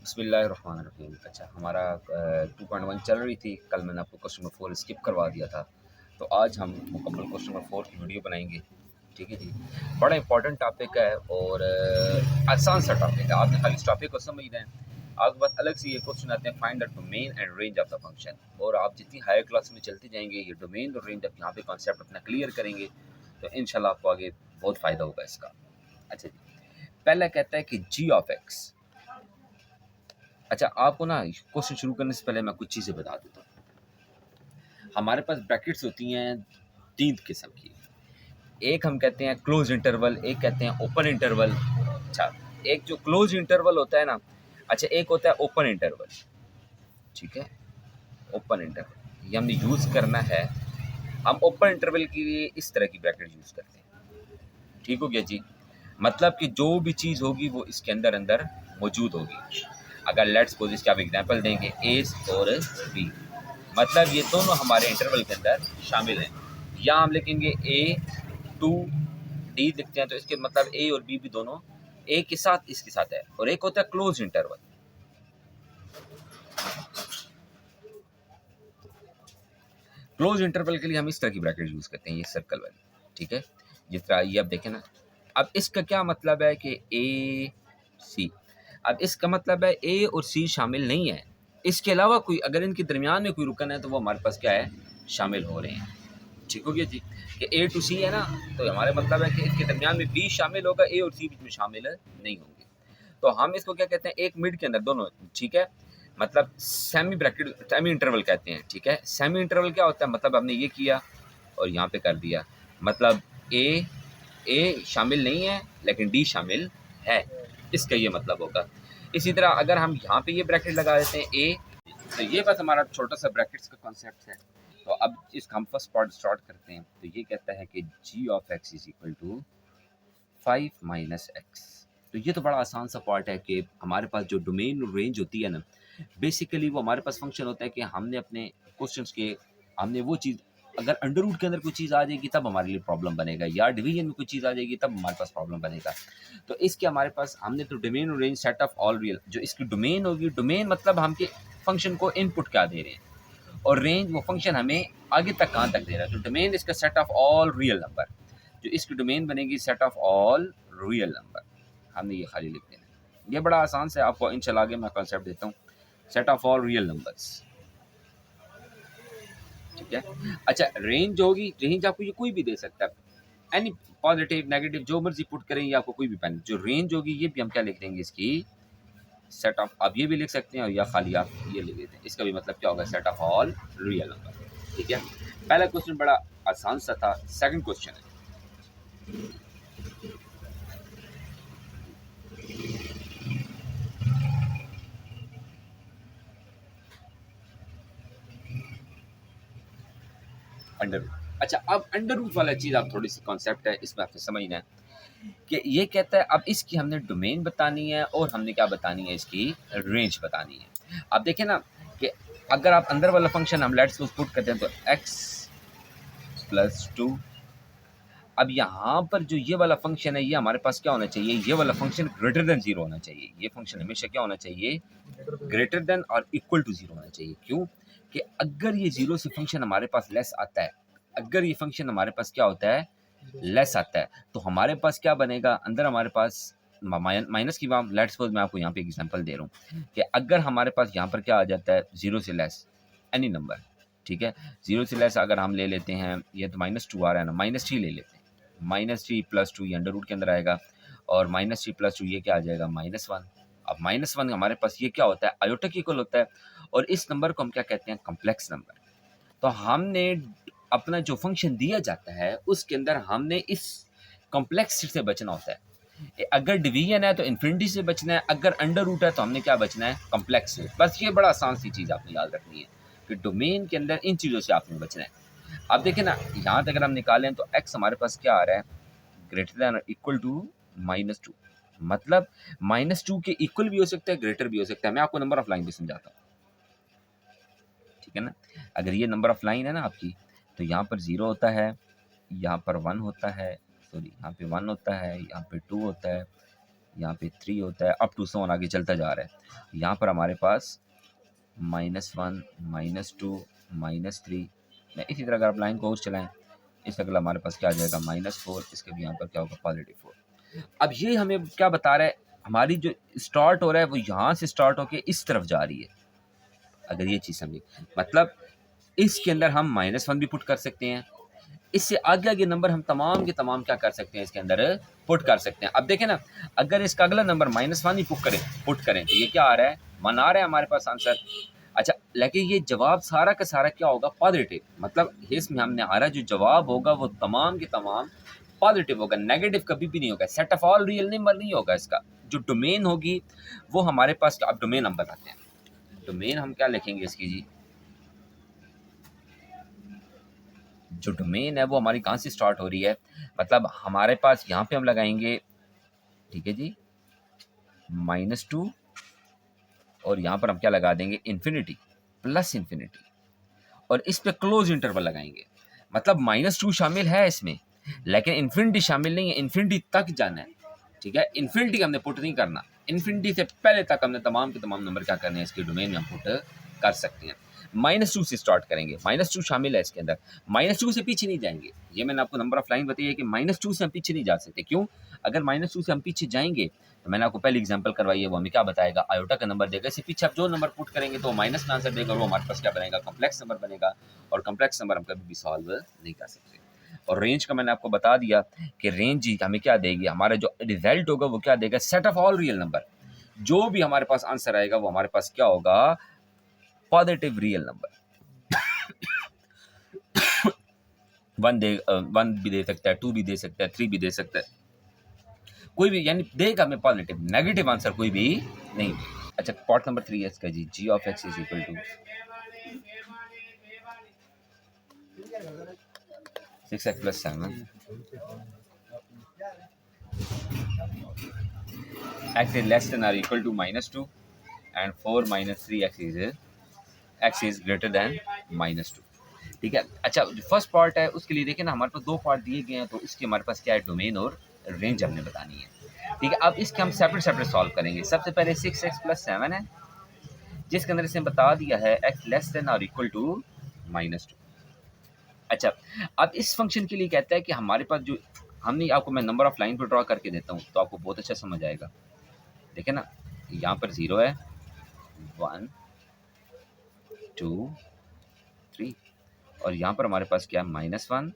बिस्मिल्लाहिर्रहमानिर्रहीम। अच्छा, हमारा 2.1 चल रही थी। कल मैंने आपको क्वेश्चन नंबर 4 स्किप करवा दिया था, तो आज हम मुकम्मल क्वेश्चन नंबर 4 की वीडियो बनाएंगे। ठीक है जी। बड़ा इंपॉर्टेंट टॉपिक है और आसान सा टॉपिक है। आपने खाली इस टॉपिक को समझना है। आपके पास अलग से ये क्वेश्चन आते हैं, find the domain and range of the function. और आप जितनी हायर क्लास में चलते जाएंगे, ये डोमेन और रेंज आप यहाँ पे कॉन्सेप्ट अपना क्लियर करेंगे तो इंशाल्लाह आपको आगे बहुत फ़ायदा होगा इसका। अच्छा जी, पहला कहता है कि जी ऑफ एक्स। अच्छा, आपको ना क्वेश्चन शुरू करने से पहले मैं कुछ चीज़ें बता देता हूँ। हमारे पास ब्रैकेट्स होती हैं 3 किस्म की। एक हम कहते हैं क्लोज इंटरवल, एक कहते हैं ओपन इंटरवल। अच्छा, एक जो क्लोज इंटरवल होता है ना, अच्छा एक होता है ओपन इंटरवल। ठीक है, ओपन इंटरवल ये हमने यूज़ करना है। हम ओपन इंटरवल के लिए इस तरह की ब्रैकेट यूज़ करते हैं। ठीक हो गया जी। मतलब कि जो भी चीज़ होगी वो इसके अंदर अंदर मौजूद होगी। अगर लेट्स सपोज इसके आप एग्जांपल देंगे ए और बी, मतलब ये दोनों हमारे इंटरवल के अंदर शामिल हैं। या हम लिखेंगे ए टू डी लिखते हैं तो इसके मतलब ए और बी भी दोनों ए के साथ इसके साथ है। और एक होता है क्लोज इंटरवल। क्लोज इंटरवल के लिए हम इस तरह की ब्रैकेट यूज करते हैं, ये सर्कल वाली। ठीक है, जिस तरह ये अब देखें ना। अब इसका क्या मतलब है कि ए सी, अब इसका मतलब है ए और सी शामिल नहीं है। इसके अलावा कोई अगर इनके दरमियान में कोई रुकन है तो वो हमारे पास क्या है, शामिल हो रहे हैं। ठीक हो गया जी। कि ए टू सी है ना, तो हमारे मतलब है कि इसके दरमियान में बी शामिल होगा, ए और सी बीच में शामिल नहीं होंगे। तो हम इसको क्या कहते हैं, एक मिड के अंदर दोनों। ठीक है, मतलब सेमी ब्रैकेट, सेमी इंटरवल कहते हैं। ठीक है, सेमी इंटरवल क्या होता है, मतलब हमने ये किया और यहाँ पे कर दिया, मतलब ए शामिल नहीं है लेकिन डी शामिल है, इसका ये मतलब होगा। इसी तरह अगर हम यहाँ पे ये ब्रैकेट लगा देते हैं ए, तो ये बस हमारा छोटा सा ब्रैकेट्स का कॉन्सेप्ट है। तो अब इसका हम फर्स्ट पार्ट स्टार्ट करते हैं। तो ये कहता है कि g of x is equal to 5 minus x. तो ये तो बड़ा आसान सा पार्ट है कि हमारे पास जो डोमेन और रेंज होती है ना, बेसिकली वो हमारे पास फंक्शन होता है कि हमने अपने क्वेश्चंस के, हमने वो चीज़, अगर अंडर रूट के अंदर कोई चीज़ आ जाएगी तब हमारे लिए प्रॉब्लम बनेगा, या डिवीजन में कोई चीज़ आ जाएगी तब हमारे पास प्रॉब्लम बनेगा। तो इसके हमारे पास हमने तो डोमेन और range set of all real, जो इसकी डोमेन होगी, डोमेन मतलब हम के फंक्शन को इनपुट क्या दे रहे हैं, और रेंज वो फंक्शन हमें आगे तक कहाँ तक दे रहा है। तो डोमेन इसका set of all real number, जो इसकी डोमेन बनेगी set of all real number, हमने ये खाली लिख देना। ये बड़ा आसान से आपको इंशाल्लाह आगे मैं कॉन्सेप्ट देता हूँ, set of all real numbers. ठीक है। अच्छा, रेंज होगी, रेंज आपको ये कोई भी दे सकता है, एनी पॉजिटिव नेगेटिव जो मर्जी पुट करें, ये आपको कोई भी पेन। जो रेंज होगी ये भी हम क्या लिख देंगे, इसकी सेट ऑफ, आप ये भी लिख सकते हैं या खाली आप ये लिख देते हैं, इसका भी मतलब क्या होगा, set of all real number. ठीक है, पहला क्वेश्चन बड़ा आसान सा था। सेकंड क्वेश्चन है, अंडर रूट। अच्छा, अब अंडर रूट वाला चीज़ आप थोड़ी सी कॉन्सेप्ट है, इसमें आपको समझना है कि ये कहता है अब इसकी हमने डोमेन बतानी है और हमने क्या बतानी है, इसकी रेंज बतानी है। अब देखें ना कि अगर आप अंदर वाला फंक्शन हम लेट्स को पुट करते हैं तो x प्लस 2। अब यहाँ पर जो ये वाला फंक्शन है, ये हमारे पास क्या होना चाहिए, ये वाला फंक्शन ग्रेटर देन 0 होना चाहिए। ये फंक्शन हमेशा क्या होना चाहिए, ग्रेटर देन और इक्वल टू 0 होना चाहिए। क्यों कि अगर ये 0 से फंक्शन हमारे पास लेस आता है, अगर ये फंक्शन हमारे पास क्या होता है, लेस आता है, तो हमारे पास क्या बनेगा, अंदर हमारे पास माइनस की बात। लेट्स सपोज मैं आपको यहाँ पे एग्जांपल दे रहा हूँ कि अगर हमारे पास यहाँ पर क्या आ जाता है, 0 से लेस एनी नंबर। ठीक है, 0 से लेस अगर हम ले लेते हैं, ये तो -2 आ रहा है ना, -3 ले लेते हैं, -3 प्लस 2 ये अंडर रूट के अंदर आएगा, और -3 प्लस 2 ये क्या आ जाएगा, -1। अब -1 हमारे पास ये क्या होता है, आयोटा की इक्वल होता है, और इस नंबर को हम क्या कहते हैं, कॉम्प्लेक्स नंबर। तो हमने अपना जो फंक्शन दिया जाता है उसके अंदर हमने इस कॉम्प्लेक्स से बचना होता है। अगर डिवीजन है तो इन्फिनिटी से बचना है, अगर अंडर रूट है तो हमने क्या बचना है, कॉम्प्लेक्स से। बस ये बड़ा आसान सी चीज़ आपने याद रखनी है कि डोमेन के अंदर इन चीज़ों से आपने बचना है। अब देखें ना, यहाँ तक अगर हम निकालें तो x हमारे पास क्या आ रहा है, ग्रेटर दैन इक्वल टू -2। मतलब -2 के इक्वल भी हो सकता है, ग्रेटर भी हो सकता है। मैं आपको नंबर ऑफ लाइन भी समझाता हूँ। ठीक है ना, अगर ये नंबर ऑफ लाइन है ना आपकी, तो यहाँ पर 0 होता है, यहाँ पर 1 होता है, सॉरी यहाँ पे 1 होता है, यहाँ पे 2 होता है, यहाँ पे 3 होता है, अप टू सो ऑन आगे चलता जा रहा है। यहाँ पर हमारे पास -1 -2 -3, मैं इसी तरह अगर आप लाइन को चलाएं, इस अगला हमारे पास क्या आ जाएगा -4, इसके भी यहाँ पर क्या होगा +4। अब ये हमें क्या बता रहा है, हमारी जो स्टार्ट हो रहा है वो यहाँ से स्टार्ट होके इस तरफ जा रही है। अगर ये चीज़ समझे, मतलब इसके अंदर हम -1 भी पुट कर सकते हैं, इससे आगे आगे नंबर हम तमाम के तमाम क्या कर सकते हैं, इसके अंदर पुट कर सकते हैं। अब देखें ना, अगर इसका अगला नंबर -1 ही पुट करें तो ये क्या आ रहा है, 1 आ रहा है हमारे पास आंसर। अच्छा, लेकिन ये जवाब सारा का सारा क्या होगा, पॉजिटिव, मतलब इसमें हमने आ रहा जो जवाब होगा वो तमाम के तमाम पॉजिटिव होगा, नेगेटिव कभी भी नहीं होगा, set of all real number नहीं होगा। इसका जो डोमेन होगी वो हमारे पास, अब डोमेन हम बताते हैं, डोमेन हम क्या लिखेंगे इसकी जी, जो डोमेन है वो हमारी कहाँ से स्टार्ट हो रही है, मतलब हमारे पास यहाँ पे हम लगाएंगे, ठीक है जी, -2 और यहाँ पर हम क्या लगा देंगे, इन्फिनिटी प्लस इन्फिनिटी, और इस पे क्लोज इंटरवल लगाएंगे। मतलब -2 शामिल है इसमें, लेकिन इन्फिनिटी शामिल नहीं है, इन्फिनिटी तक जाना है, ठीक है। इन्फिनिटी हमने पुट नहीं करना, इन्फिनिटी से पहले तक हमने तमाम के तमाम नंबर क्या करने हैं, इसके डोमेन में हम पुट कर सकते हैं। -2 से स्टार्ट करेंगे, -2 शामिल है इसके अंदर, -2 से पीछे नहीं जाएंगे। ये मैंने आपको नंबर ऑफ लाइन बताई है कि -2 से हम पीछे नहीं जा सकते। क्यों? अगर -2 से हम पीछे जाएंगे तो मैंने आपको पहले एग्जांपल करवाई है, वो हमें क्या बताएगा, आयोटा का नंबर देगा, इससे पीछे आप जो नंबर पुट करेंगे तो माइनस में आंसर देगा, वो हमारे पास क्या बनेगा, कॉम्प्लेक्स नंबर बनेगा, और कॉम्प्लेक्स नंबर हम कभी भी सॉल्व नहीं कर सकते। और रेंज का मैंने आपको बता दिया कि रेंज ही हमें क्या देगी, हमारा जो रिजल्ट होगा वो क्या देगा, set of all real number, जो भी हमारे पास आंसर आएगा वो हमारे पास क्या होगा, पॉजिटिव रियल नंबर। 1 भी दे सकता है, 2 भी दे सकता है, 3 भी दे सकता है, कोई भी, यानी देगा हमें पॉजिटिव, नेगेटिव आंसर कोई भी नहीं। अच्छा, पार्ट नंबर 3 है इसका जी, g of x is equal to 6x plus 7, x is less than or equal to -2 and 4 minus 3x is x is greater than -2, ठीक है। अच्छा, जो फर्स्ट पार्ट है उसके लिए देखें ना, हमारे पास 2 पार्ट दिए गए हैं, तो इसके हमारे पास क्या है, डोमेन और रेंज हमने बतानी है, ठीक है। अब इसके हम सेपरेट सॉल्व करेंगे। सबसे पहले 6x plus 7 है, जिसके अंदर इसने बता दिया है x लेस देन और इक्वल टू -2। अच्छा, अब इस फंक्शन के लिए कहता है कि हमारे पास जो, हमने आपको, मैं नंबर ऑफ लाइन पर ड्रॉ करके देता हूँ तो आपको बहुत अच्छा समझ आएगा। देखें ना, यहाँ पर 0 है, 1 2 3, और यहाँ पर हमारे पास क्या है, -1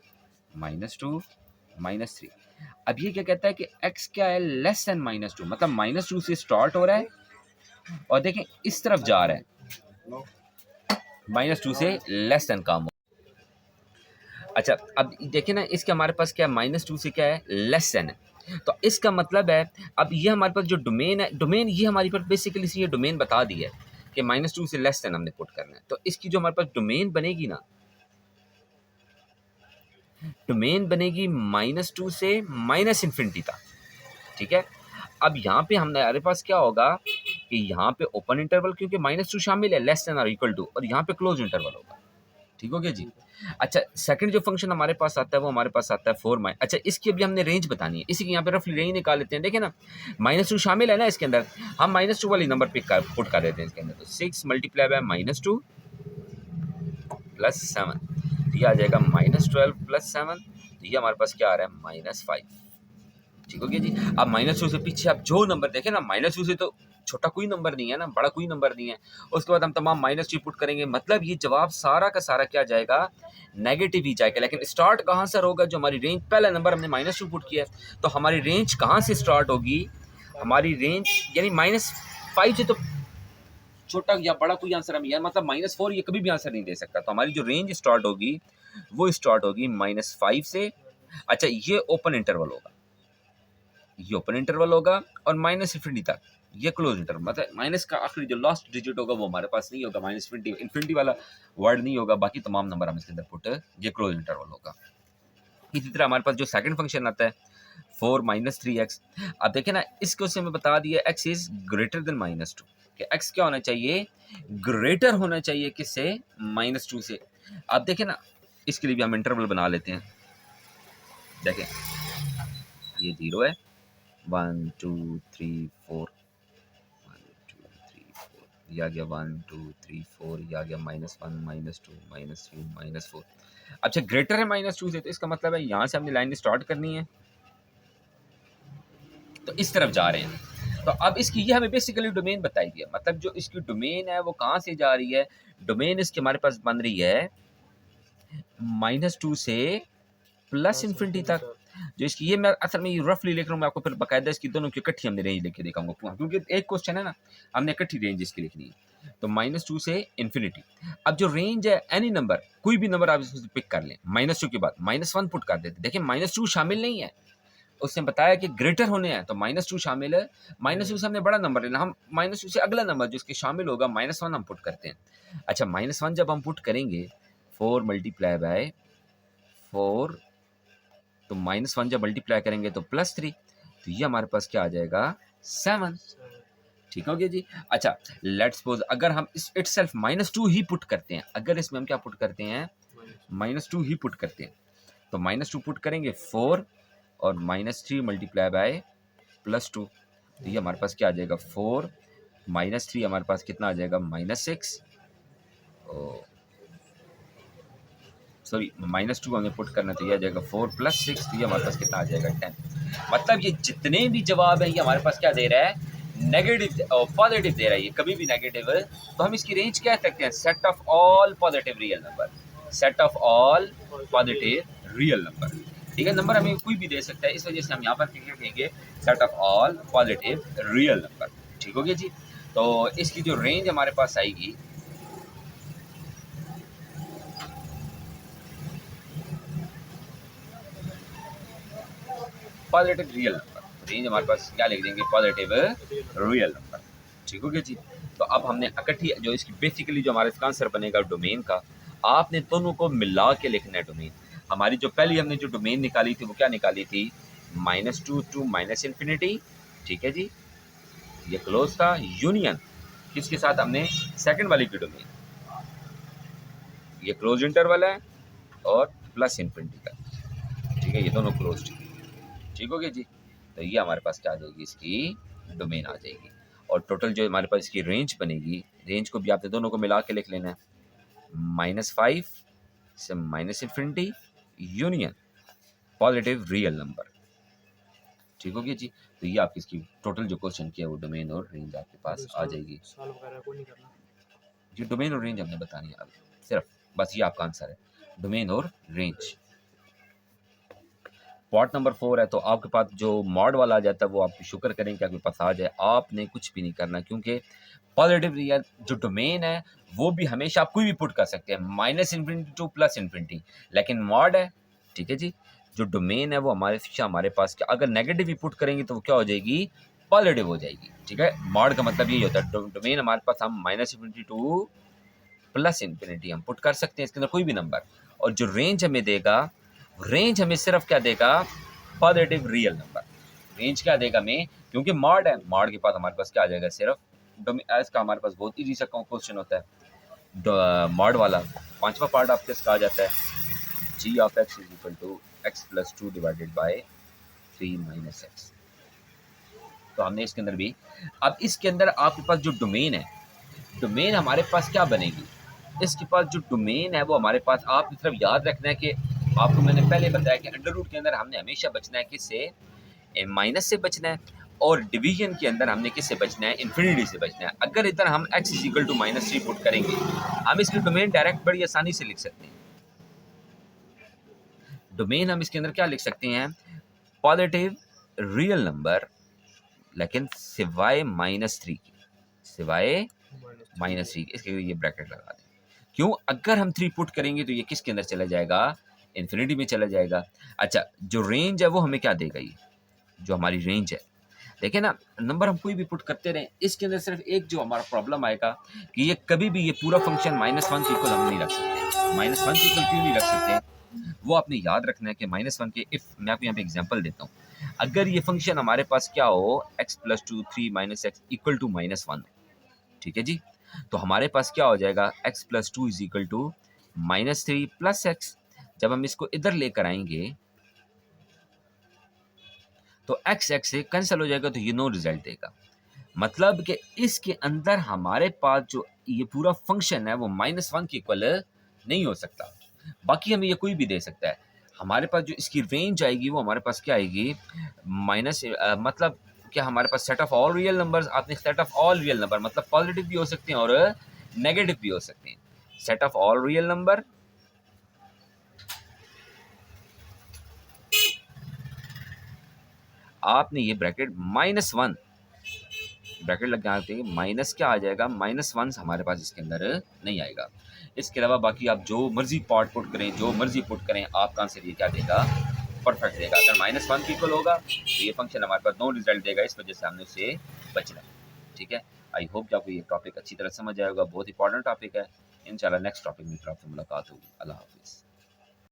-2 -3। अब ये क्या कहता है कि x क्या है, लेस देन -2, मतलब -2 से स्टार्ट हो रहा है और देखें इस तरफ जा रहा है, -2 से लेस देन काम हो। अच्छा, अब देखिए ना, इसके हमारे पास क्या है, -2 से क्या है, लेस देन है, तो इसका मतलब है, अब ये हमारे पास जो डोमेन है, डोमेन ये हमारे पास बेसिकली ये डोमेन बता दी है कि -2 से लेस देन हमने पुट करना है, तो इसकी जो हमारे पास डोमेन बनेगी ना, डोमेन बनेगी -2 से -इन्फिनिटी तक, ठीक है। अब यहाँ पे हमारे पास क्या होगा कि यहाँ पे ओपन इंटरवल, क्योंकि -2 शामिल है, लेस देन और इक्वल टू, और यहाँ पे क्लोज इंटरवल होगा, ठीक हो गया जी। अच्छा, सेकंड जो फंक्शन हमारे पास आता है वो हमारे पास आता है 4 अच्छा, इसकी अभी हमने रेंज बतानी है, इसी की यहाँ पे रफली रेंज निकाल लेते हैं। देखें ना, -2 शामिल है ना इसके अंदर, हम -2 वाली नंबर पुट कर देते हैं इसके अंदर, तो 6 मल्टीप्लाई बाय -2 प्लस 7, ये आ जाएगा -12 प्लस 7, तो ये हमारे पास क्या आ रहा है, -5, ठीक हो गया जी। अब -2 से पीछे आप जो नंबर देखें ना, -2 से तो छोटा कोई नंबर नहीं है ना, बड़ा कोई नंबर नहीं है, उसके बाद हम तमाम -2 पुट करेंगे, मतलब ये जवाब सारा का सारा क्या जाएगा, नेगेटिव ही जाएगा। लेकिन स्टार्ट कहाँ से होगा, जो हमारी रेंज, पहला नंबर हमने -2 पुट किया है, तो हमारी रेंज कहाँ से स्टार्ट होगी, हमारी रेंज यानी -5 से तो छोटा या बड़ा कोई आंसर हमें, यार मतलब -4 ये कभी भी आंसर नहीं दे सकता, तो हमारी जो रेंज स्टार्ट होगी वो स्टार्ट होगी -5 से। अच्छा, ये ओपन इंटरवल होगा, ये ओपन इंटरवल होगा, और -इन्फिनिटी तक ये क्लोज इंटरवल, मतलब माइनस का आखिरी जो लास्ट डिजिट होगा वो हमारे पास नहीं होगा, इन्फिनिटी वाला वर्ड नहीं होगा, बाकी तमाम नंबर हम इसके अंदर पुट, ये क्लोज इंटरवल होगा। इसी तरह हमारे पास जो सेकंड फंक्शन आता है 4 3x, अब देखें ना, इसको से हमें बता दिया x इज ग्रेटर देन -2, कि x क्या होना चाहिए, ग्रेटर होना चाहिए किससे, -2 से। अब देखें ना, इसके लिए भी हम इंटरवल बना लेते हैं। देखें, ये 0 है, 1 2 3 4, 1 2 3 4, ये आ गया 1 2 3 4, ये आ गया -1 -2 -3 -4। अच्छा ग्रेटर है -2 से, तो इसका मतलब है यहाँ से हमने लाइन स्टार्ट करनी है, तो इस तरफ जा रहे हैं। तो अब इसकी ये हमें बेसिकली डोमेन बताई गई है, मतलब जो इसकी डोमेन है वो कहाँ से जा रही है। डोमेन इसकी हमारे पास बन रही है -2 से प्लस इन्फिनिटी तक। जो इसकी ये मैं असल में रफली लिख रहा हूँ, मैं आपको फिर बाकायदा इसकी दोनों की इकट्ठी हमने रेंज लिख के दिखाऊंगा, क्योंकि एक क्वेश्चन है ना, हमने इकट्ठी रेंज इसकी लिखनी है। तो -2 से इन्फिनिटी। अब जो रेंज है एनी नंबर, कोई भी नंबर आप इसमें पिक कर लें, -2 के बाद -1 पुट कर देते। देखिए -2 शामिल नहीं है, उसने बताया कि ग्रेटर होने हैं तो -2 शामिल है। -2 से हमने बड़ा नंबर लेना, हम -2 से अगला नंबर जो इसके शामिल होगा -1 हम पुट करते हैं। अच्छा -1 जब हम पुट करेंगे 4 मल्टीप्लाई बाय 4, तो -1 जब मल्टीप्लाई करेंगे तो +3, तो ये हमारे पास क्या आ जाएगा 7। ठीक हो गया जी। अच्छा लेट्स सपोज अगर हम इस इटसेल्फ -2 ही पुट करते हैं, अगर इसमें हम क्या पुट करते हैं -2 ही पुट करते हैं, तो -2 पुट करेंगे 4 और -3 मल्टीप्लाई बाय +2, तो ये हमारे पास क्या आ जाएगा 4 -3 हमारे पास कितना आ जाएगा -6, सॉरी -2 हमें पुट करना, तो ये आ जाएगा 4 + 6, तो ये हमारे पास कितना आ जाएगा 10। मतलब ये जितने भी जवाब हैं ये हमारे पास क्या दे रहा है, नेगेटिव और पॉजिटिव दे रहा है। ये कभी भी नेगेटिव है तो हम इसकी रेंज कह सकते हैं set of all positive real number, set of all positive real number. ठीक है, नंबर हमें कोई भी दे सकता है, इस वजह से हम यहाँ पर क्या कहेंगे set of all positive real number. ठीक हो गया जी। तो इसकी जो रेंज हमारे पास आएगी, पॉजिटिव रियल नंबर, रेंज हमारे पास क्या लिख देंगे पॉजिटिव रियल नंबर। ठीक हो गया जी। तो अब हमने इकट्ठी जो इसकी बेसिकली जो हमारा इसका आंसर बनेगा डोमेन का, आपने दोनों को मिला के लिखना है डोमेन। हमारी जो पहली हमने जो डोमेन निकाली थी वो क्या निकाली थी, -2 टू -इन्फिनिटी। ठीक है जी, ये क्लोज था। यूनियन किसके साथ, हमने सेकंड वाली की डोमेन, ये क्लोज इंटरवल है और प्लस इन्फिनिटी का। ठीक है, ये दोनों क्लोज। ठीक हो गया जी। तो ये हमारे पास क्या आ जाएगी, इसकी डोमेन आ जाएगी। और टोटल जो हमारे पास इसकी रेंज बनेगी, रेंज को भी आपने दोनों को मिला के लिख लेना है, -5 से -infinity union positive real number. ठीक हो गया जी। तो ये आपकी इसकी टोटल जो क्वेश्चन किया वो डोमेन और रेंज आपके पास आ जाएगी। जी डोमेन और रेंज हमने बतानी है अब, सिर्फ बस ये आपका आंसर है, डोमेन और रेंज। पार्ट नंबर 4 है, तो आपके पास जो मॉड वाला आ जाता है वो आप शुक्र करें कि आपके पास आ जाए, आपने कुछ भी नहीं करना, क्योंकि पॉजिटिव रियल जो डोमेन है वो भी हमेशा आप कोई भी पुट कर सकते हैं, -इन्फिनिटी टू +इन्फिनिटी, लेकिन मॉड है, ठीक है जी, जो डोमेन है वो हमारे पास क्या, अगर नेगेटिव भी पुट करेंगे तो वो क्या हो जाएगी, पॉजिटिव हो जाएगी। ठीक है, मॉड का मतलब यही होता है, डोमेन हमारे पास हम -इन्फिनिटी टू +इन्फिनिटी हम पुट कर सकते हैं, इसके अंदर कोई भी नंबर। और जो रेंज हमें देगा, रेंज हमें सिर्फ क्या देगा, पॉजिटिव रियल नंबर। रेंज क्या देगा हमें, क्योंकि मॉड है, मॉड के पास हमारे पास क्या आ जाएगा, सिर्फ इसका हमारे पास बहुत ईजी सा क्वेश्चन होता है मॉड वाला। पांचवा पार्ट आपके इसका आ जाता है g(x) = x + 2 divided by 3 - x। तो हमने इसके अंदर भी, अब इसके अंदर आपके पास जो डोमेन है, डोमेन हमारे पास क्या बनेगी, इसके पास जो डोमेन है वो हमारे पास, आप सिर्फ याद रखना है कि आपको मैंने पहले बताया कि अंडर रूट के अंदर हमने हमेशा बचना है किससे, माइनस से बचना है, और डिवीजन के अंदर हमने किससे बचना है, इन्फिनिटी से बचना है। अगर इधर हम x = -3 पुट करेंगे, हम इसकी डोमेन डायरेक्ट बड़ी आसानी से लिख सकते हैं। डोमेन हम इसके अंदर क्या लिख सकते हैं, पॉजिटिव रियल नंबर, लेकिन सिवाय -3 की, सिवाय -3 इसके लिए ये ब्रैकेट लगा दें। क्यों, अगर हम 3 पुट करेंगे तो ये किसके अंदर चला जाएगा, इन्फिनिटी में चला जाएगा। अच्छा जो रेंज है वो हमें क्या देगा, ये जो हमारी रेंज है, देखिए ना, नंबर हम कोई भी पुट करते रहें, इसके अंदर सिर्फ एक जो हमारा प्रॉब्लम आएगा कि ये कभी भी ये पूरा फंक्शन -1 के इक्वल हम नहीं रख सकते। -1 के इक्वल क्यों नहीं रख सकते, वो आपने याद रखना है कि -1 के, इफ मैं आपको यहाँ पे एग्जांपल देता हूँ, अगर ये फंक्शन हमारे पास क्या हो, x + 2 3 - x = -1, ठीक है जी, तो हमारे पास क्या हो जाएगा, x + 2 = -3 + x। जब हम इसको इधर लेकर आएंगे तो एक्स एक्स से कैंसिल हो जाएगा, तो ये नो रिजल्ट देगा। मतलब कि इसके अंदर हमारे पास जो ये पूरा फंक्शन है वो -1 के इक्वल नहीं हो सकता। बाकी हमें ये कोई भी दे सकता है। हमारे पास जो इसकी रेंज आएगी वो हमारे पास क्या आएगी, मतलब कि हमारे पास set of all real numbers, आपने set of all real number मतलब पॉजिटिव भी हो सकते हैं और नेगेटिव भी हो सकते हैं। Set of all real number आपने ये ब्रैकेट -1 ब्रैकेट लग जाते हैं, माइनस क्या आ जाएगा, -1 हमारे पास इसके अंदर नहीं आएगा। इसके अलावा बाकी आप जो मर्जी पार्ट पुट करें, जो मर्जी पुट करें, आपका आंसर ये क्या देगा, परफेक्ट देगा। अगर -1 के इक्वल होगा तो ये फंक्शन हमारे पास नो रिजल्ट देगा, इस वजह से हमने उससे बचना है। ठीक है, आई होप कि आपको ये टॉपिक अच्छी तरह समझ आएगा, बहुत इंपॉर्टेंट टॉपिक है। इंशाल्लाह नेक्स्ट टॉपिक में फिर आपसे मुलाकात होगी। अल्लाह हाफिज़।